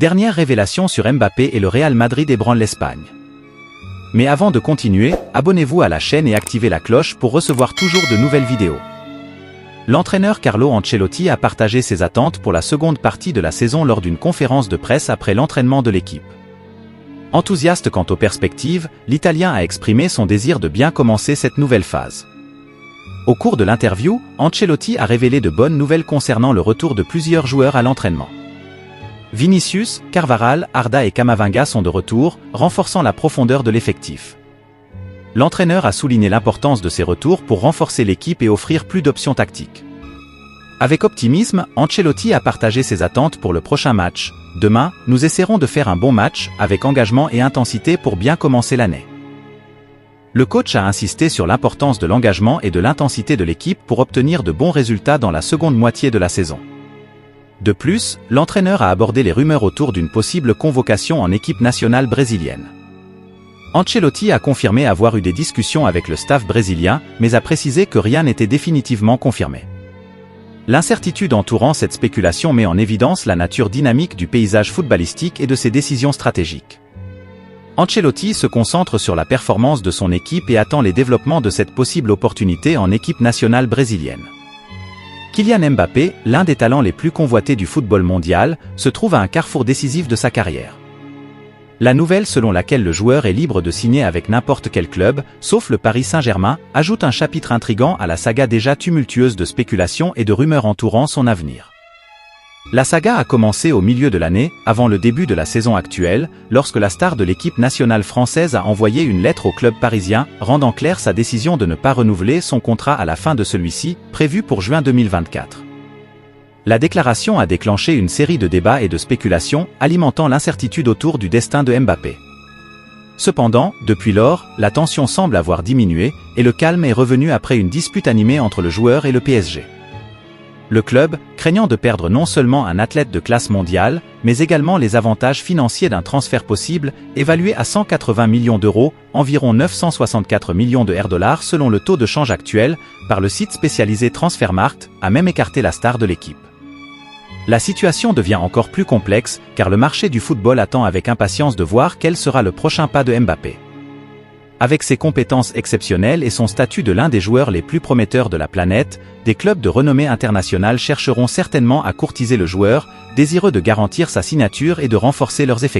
Dernière révélation sur Mbappé et le Real Madrid ébranle l'Espagne. Mais avant de continuer, abonnez-vous à la chaîne et activez la cloche pour recevoir toujours de nouvelles vidéos. L'entraîneur Carlo Ancelotti a partagé ses attentes pour la seconde partie de la saison lors d'une conférence de presse après l'entraînement de l'équipe. Enthousiaste quant aux perspectives, l'Italien a exprimé son désir de bien commencer cette nouvelle phase. Au cours de l'interview, Ancelotti a révélé de bonnes nouvelles concernant le retour de plusieurs joueurs à l'entraînement. Vinicius, Carvajal, Arda et Camavinga sont de retour, renforçant la profondeur de l'effectif. L'entraîneur a souligné l'importance de ces retours pour renforcer l'équipe et offrir plus d'options tactiques. Avec optimisme, Ancelotti a partagé ses attentes pour le prochain match. Demain, nous essaierons de faire un bon match, avec engagement et intensité pour bien commencer l'année. Le coach a insisté sur l'importance de l'engagement et de l'intensité de l'équipe pour obtenir de bons résultats dans la seconde moitié de la saison. De plus, l'entraîneur a abordé les rumeurs autour d'une possible convocation en équipe nationale brésilienne. Ancelotti a confirmé avoir eu des discussions avec le staff brésilien, mais a précisé que rien n'était définitivement confirmé. L'incertitude entourant cette spéculation met en évidence la nature dynamique du paysage footballistique et de ses décisions stratégiques. Ancelotti se concentre sur la performance de son équipe et attend les développements de cette possible opportunité en équipe nationale brésilienne. Kylian Mbappé, l'un des talents les plus convoités du football mondial, se trouve à un carrefour décisif de sa carrière. La nouvelle selon laquelle le joueur est libre de signer avec n'importe quel club, sauf le Paris Saint-Germain, ajoute un chapitre intrigant à la saga déjà tumultueuse de spéculations et de rumeurs entourant son avenir. La saga a commencé au milieu de l'année, avant le début de la saison actuelle, lorsque la star de l'équipe nationale française a envoyé une lettre au club parisien, rendant claire sa décision de ne pas renouveler son contrat à la fin de celui-ci, prévu pour juin 2024. La déclaration a déclenché une série de débats et de spéculations, alimentant l'incertitude autour du destin de Mbappé. Cependant, depuis lors, la tension semble avoir diminué, et le calme est revenu après une dispute animée entre le joueur et le PSG. Le club, craignant de perdre non seulement un athlète de classe mondiale, mais également les avantages financiers d'un transfert possible, évalué à 180 millions d'euros, environ 964 millions de dollars selon le taux de change actuel, par le site spécialisé Transfermarkt, a même écarté la star de l'équipe. La situation devient encore plus complexe, car le marché du football attend avec impatience de voir quel sera le prochain pas de Mbappé. Avec ses compétences exceptionnelles et son statut de l'un des joueurs les plus prometteurs de la planète, des clubs de renommée internationale chercheront certainement à courtiser le joueur, désireux de garantir sa signature et de renforcer leurs effectifs.